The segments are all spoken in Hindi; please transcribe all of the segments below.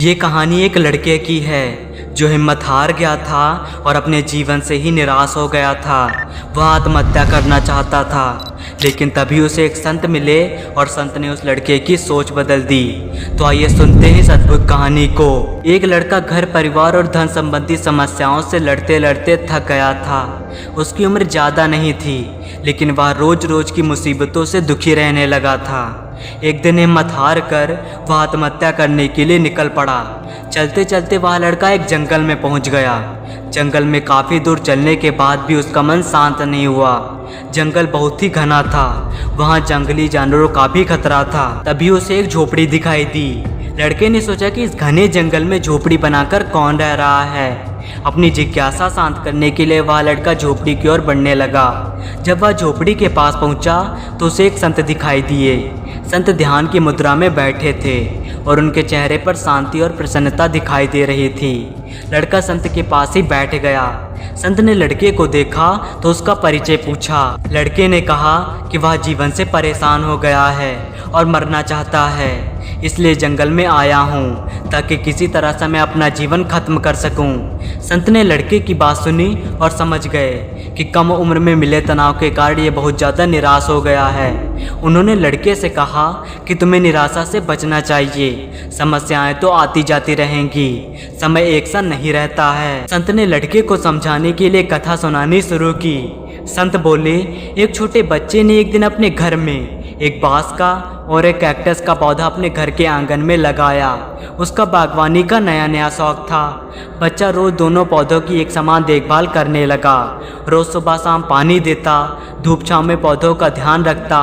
ये कहानी एक लड़के की है जो हिम्मत हार गया था और अपने जीवन से ही निराश हो गया था। वह आत्महत्या करना चाहता था, लेकिन तभी उसे एक संत मिले और संत ने उस लड़के की सोच बदल दी। तो आइए सुनते हैं इस अद्भुत कहानी को। एक लड़का घर परिवार और धन संबंधी समस्याओं से लड़ते लड़ते थक गया था। उसकी उम्र ज़्यादा नहीं थी, लेकिन वह रोज रोज की मुसीबतों से दुखी रहने लगा था। एक दिन हिम्मत हार कर वह आत्महत्या करने के लिए निकल पड़ा। चलते चलते वह लड़का एक जंगल में पहुंच गया। जंगल में काफ़ी दूर चलने के बाद भी उसका मन शांत नहीं हुआ। जंगल बहुत ही घना था, वहाँ जंगली जानवरों का भी खतरा था। तभी उसे एक झोपड़ी दिखाई दी। लड़के ने सोचा कि इस घने जंगल में झोपड़ी बनाकर कौन रह रहा है। अपनी जिज्ञासा शांत करने के लिए वह लड़का झोपड़ी की ओर बढ़ने लगा। जब वह झोपड़ी के पास पहुंचा तो उसे एक संत दिखाई दिए। संत ध्यान की मुद्रा में बैठे थे और उनके चेहरे पर शांति और प्रसन्नता दिखाई दे रही थी। लड़का संत के पास ही बैठ गया। संत ने लड़के को देखा तो उसका परिचय पूछा। लड़के ने कहा कि वह जीवन से परेशान हो गया है और मरना चाहता है, इसलिए जंगल में आया हूँ ताकि किसी तरह से मैं अपना जीवन खत्म कर सकूँ। संत ने लड़के की बात सुनी और समझ गए कि कम उम्र में मिले तनाव के कारण ये बहुत ज़्यादा निराश हो गया है। उन्होंने लड़के से कहा कि तुम्हें निराशा से बचना चाहिए, समस्याएं तो आती जाती रहेंगी, समय एक सा नहीं रहता है। संत ने लड़के को समझाने के लिए कथा सुनानी शुरू की। संत बोले, एक छोटे बच्चे ने एक दिन अपने घर में एक बांस का और एक कैक्टस का पौधा अपने घर के आंगन में लगाया। उसका बागवानी का नया नया शौक था। बच्चा रोज दोनों पौधों की एक समान देखभाल करने लगा। रोज सुबह शाम पानी देता, धूप छांव में पौधों का ध्यान रखता।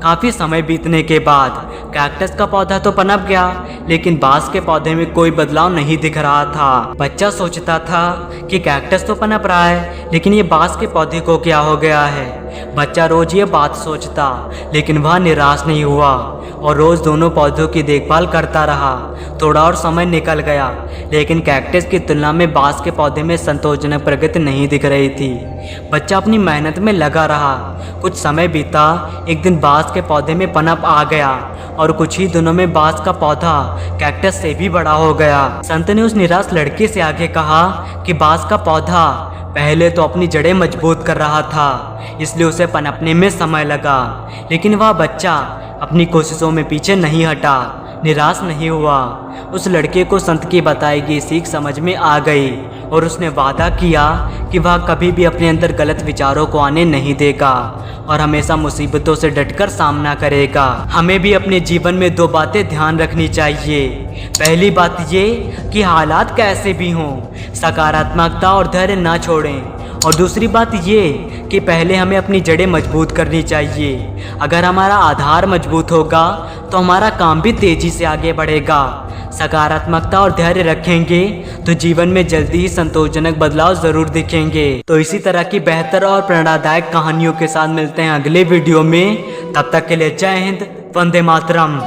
काफ़ी समय बीतने के बाद कैक्टस का पौधा तो पनप गया, लेकिन बांस के पौधे में कोई बदलाव नहीं दिख रहा था। बच्चा सोचता था कि कैक्टस तो पनप रहा है, लेकिन ये बांस के पौधे को क्या हो गया है। बच्चा रोज ये बात सोचता, लेकिन वह निराश नहीं हुआ और रोज दोनों पौधों की देखभाल करता रहा। थोड़ा और समय निकल गया, लेकिन कैक्टस की तुलना में बांस के पौधे में संतोषजनक प्रगति नहीं दिख रही थी। बच्चा अपनी मेहनत में लगा रहा। कुछ समय बीता। एक दिन बांस के पौधे में पनप आ गया और कुछ ही दिनों में बांस का पौधा कैक्टस से भी बड़ा हो गया। संत ने उस निराश लड़के से आगे कहा कि बांस का पौधा पहले तो अपनी जड़ें मजबूत कर रहा था, इसलिए उसे पनपने में समय लगा, लेकिन वह बच्चा अपनी कोशिशों में पीछे नहीं हटा, निराश नहीं हुआ। उस लड़के को संत की बताई गई सीख समझ में आ गई और उसने वादा किया कि वह कभी भी अपने अंदर गलत विचारों को आने नहीं देगा और हमेशा मुसीबतों से डटकर सामना करेगा। हमें भी अपने जीवन में दो बातें ध्यान रखनी चाहिए। पहली बात ये कि हालात कैसे भी हों, सकारात्मकता और धैर्य ना छोड़ें, और दूसरी बात ये कि पहले हमें अपनी जड़ें मजबूत करनी चाहिए। अगर हमारा आधार मजबूत होगा तो हमारा काम भी तेज़ी से आगे बढ़ेगा। सकारात्मकता और धैर्य रखेंगे तो जीवन में जल्दी ही संतोषजनक बदलाव ज़रूर दिखेंगे। तो इसी तरह की बेहतर और प्रेरणादायक कहानियों के साथ मिलते हैं अगले वीडियो में। तब तक के लिए जय हिंद, वंदे मातरम।